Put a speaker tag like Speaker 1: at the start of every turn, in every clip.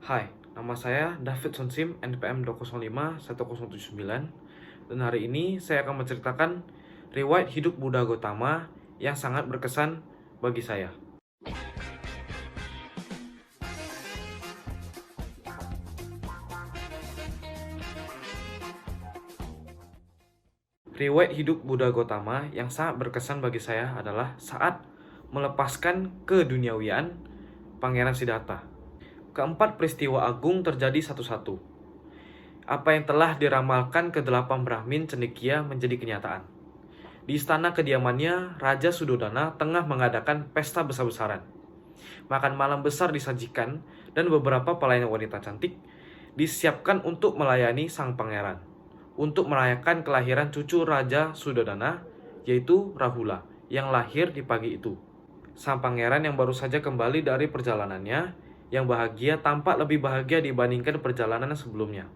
Speaker 1: Hai, nama saya David Sonsim, NPM 2051079, dan hari ini saya akan menceritakan riwayat hidup Buddha Gautama yang sangat berkesan bagi saya. Riwayat hidup Buddha Gautama yang sangat berkesan bagi saya adalah saat melepaskan keduniawian Pangeran Siddhartha. Keempat peristiwa agung terjadi satu-satu. Apa yang telah diramalkan ke 8 Brahmin cendekia menjadi kenyataan. Di istana kediamannya, Raja Suddhodana tengah mengadakan pesta besar-besaran. Makan malam besar disajikan dan beberapa pelayan wanita cantik disiapkan untuk melayani sang pangeran. Untuk merayakan kelahiran cucu Raja Suddhodana, yaitu Rahula, yang lahir di pagi itu. Sang pangeran yang baru saja kembali dari perjalanannya, yang bahagia tampak lebih bahagia dibandingkan perjalanan sebelumnya.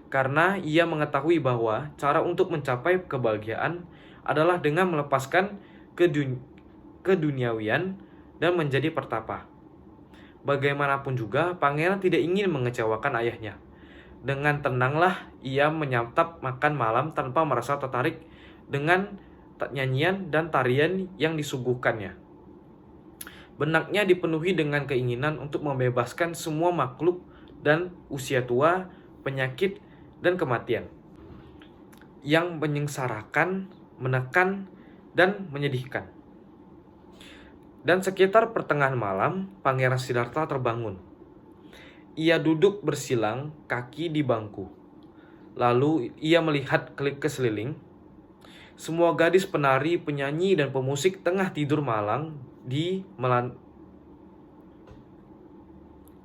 Speaker 1: Karena ia mengetahui bahwa cara untuk mencapai kebahagiaan adalah dengan melepaskan keduniawian dan menjadi pertapa. Bagaimanapun juga, pangeran tidak ingin mengecewakan ayahnya. Dengan tenanglah ia menyantap makan malam tanpa merasa tertarik dengan nyanyian dan tarian yang disuguhkannya. Benaknya dipenuhi dengan keinginan untuk membebaskan semua makhluk dan usia tua, penyakit, dan kematian yang menyengsarakan, menekan, dan menyedihkan. Dan sekitar pertengahan malam, Pangeran Siddhartha terbangun. Ia duduk bersilang kaki di bangku. Lalu ia melihat ke seliling. Semua gadis penari, penyanyi, dan pemusik tengah tidur malang di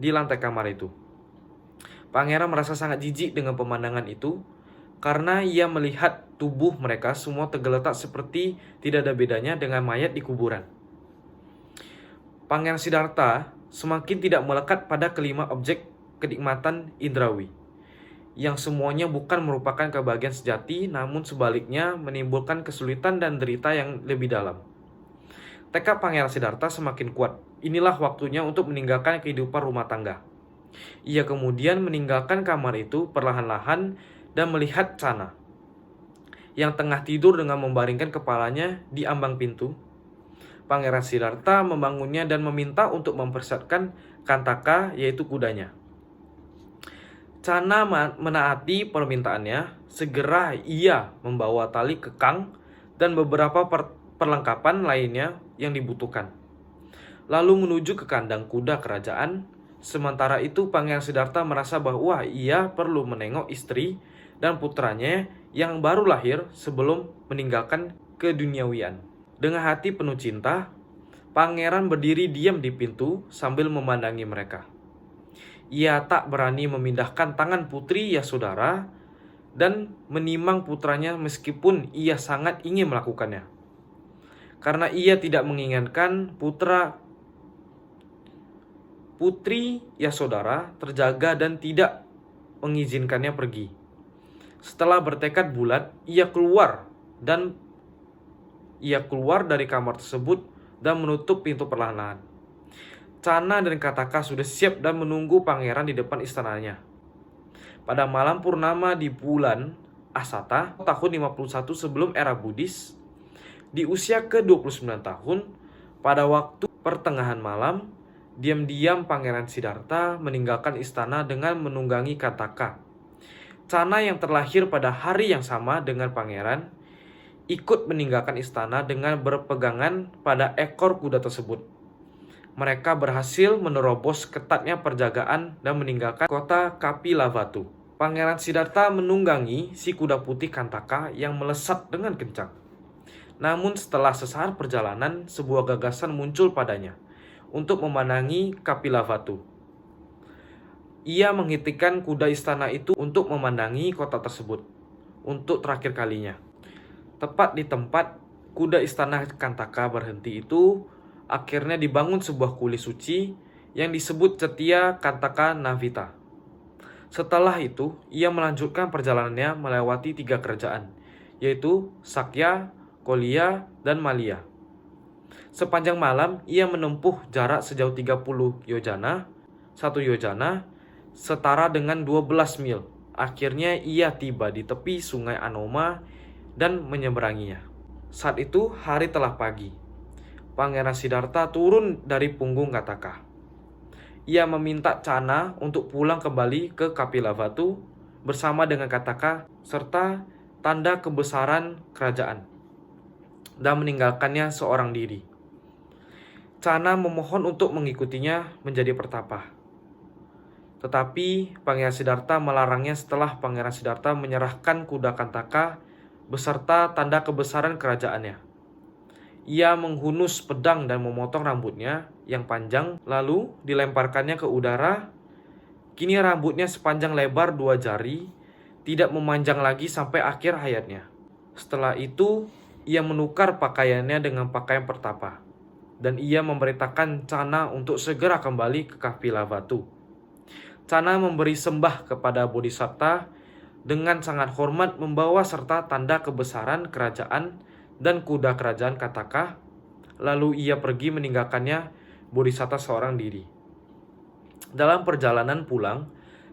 Speaker 1: lantai kamar itu. Pangeran merasa sangat jijik dengan pemandangan itu, karena ia melihat tubuh mereka semua tergeletak seperti tidak ada bedanya dengan mayat di kuburan. Pangeran Siddhartha semakin tidak melekat pada kelima objek kenikmatan indrawi, yang semuanya bukan merupakan kebahagiaan sejati, namun sebaliknya menimbulkan kesulitan dan derita yang lebih dalam. Tekad Pangeran Siddhartha semakin kuat. Inilah waktunya untuk meninggalkan kehidupan rumah tangga. Ia kemudian meninggalkan kamar itu perlahan-lahan dan melihat Channa, yang tengah tidur dengan membaringkan kepalanya di ambang pintu. Pangeran Siddhartha membangunnya dan meminta untuk mempersiapkan Kantaka, yaitu kudanya. Channa menaati permintaannya. Segera ia membawa tali kekang dan beberapa perlengkapan lainnya yang dibutuhkan, lalu menuju ke kandang kuda kerajaan. Sementara itu, Pangeran Siddhartha merasa bahwa ia perlu menengok istri dan putranya yang baru lahir sebelum meninggalkan keduniawian. Dengan hati penuh cinta, pangeran berdiri diam di pintu sambil memandangi mereka. Ia tak berani memindahkan tangan putri Yasodhara dan menimang putranya meskipun ia sangat ingin melakukannya. Karena ia tidak menginginkan Putri Yasodhara terjaga dan tidak mengizinkannya pergi. Setelah bertekad bulat, ia keluar dari kamar tersebut dan menutup pintu perlahan-lahan. Channa dan Kataka sudah siap dan menunggu pangeran di depan istananya. Pada malam purnama di bulan Asata, tahun 51 sebelum era Buddhis, di usia ke-29 tahun, pada waktu pertengahan malam, diam-diam Pangeran Siddhartha meninggalkan istana dengan menunggangi Kataka. Channa yang terlahir pada hari yang sama dengan pangeran ikut meninggalkan istana dengan berpegangan pada ekor kuda tersebut. Mereka berhasil menerobos ketatnya perjagaan dan meninggalkan kota Kapilavatthu. Pangeran Siddhartha menunggangi si kuda putih Kantaka yang melesat dengan kencang. Namun setelah sesaat perjalanan, sebuah gagasan muncul padanya untuk memandangi Kapilavatthu. Ia menghentikan kuda istana itu untuk memandangi kota tersebut untuk terakhir kalinya. Tepat di tempat kuda istana Kantaka berhenti itu, akhirnya dibangun sebuah kuli suci yang disebut Cetia Kantaka Navita. Setelah itu, ia melanjutkan perjalanannya melewati 3 kerajaan, yaitu Sakya, Kolya, dan Malya. Sepanjang malam, ia menempuh jarak sejauh 30 yojana, 1 yojana, setara dengan 12 mil. Akhirnya ia tiba di tepi sungai Anoma dan menyeberanginya. Saat itu hari telah pagi. Pangeran Siddhartha turun dari punggung Kataka. Ia meminta Channa untuk pulang kembali ke Kapilavatthu bersama dengan Kataka serta tanda kebesaran kerajaan dan meninggalkannya seorang diri. Channa memohon untuk mengikutinya menjadi pertapa. Tetapi Pangeran Siddhartha melarangnya setelah Pangeran Siddhartha menyerahkan kuda Kataka beserta tanda kebesaran kerajaannya. Ia menghunus pedang dan memotong rambutnya yang panjang, lalu dilemparkannya ke udara. Kini rambutnya sepanjang lebar 2 jari, tidak memanjang lagi sampai akhir hayatnya. Setelah itu, ia menukar pakaiannya dengan pakaian pertapa. Dan ia memerintahkan Channa untuk segera kembali ke Kapilavatthu. Channa memberi sembah kepada Bodhisatta dengan sangat hormat membawa serta tanda kebesaran kerajaan dan kuda kerajaan Kataka. Lalu ia pergi meninggalkannya Bodhisatta seorang diri. Dalam perjalanan pulang,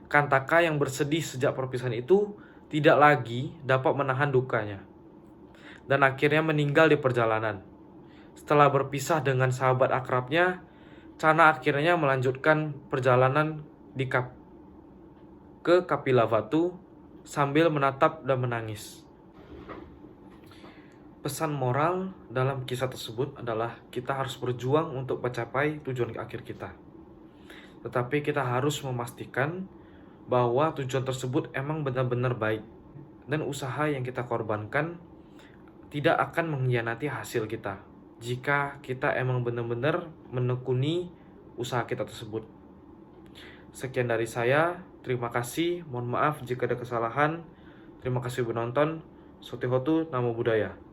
Speaker 1: Kataka yang bersedih sejak perpisahan itu tidak lagi dapat menahan dukanya dan akhirnya meninggal di perjalanan. Setelah berpisah dengan sahabat akrabnya, Channa akhirnya melanjutkan perjalanan ke Kapilavatthu sambil menatap dan menangis. Pesan moral dalam kisah tersebut adalah kita harus berjuang untuk mencapai tujuan akhir kita. Tetapi kita harus memastikan bahwa tujuan tersebut emang benar-benar baik dan usaha yang kita korbankan tidak akan mengkhianati hasil kita jika kita emang benar-benar menekuni usaha kita tersebut. Sekian dari saya, terima kasih, mohon maaf jika ada kesalahan. Terima kasih menonton. Sotihotu, Namo Buddhaya.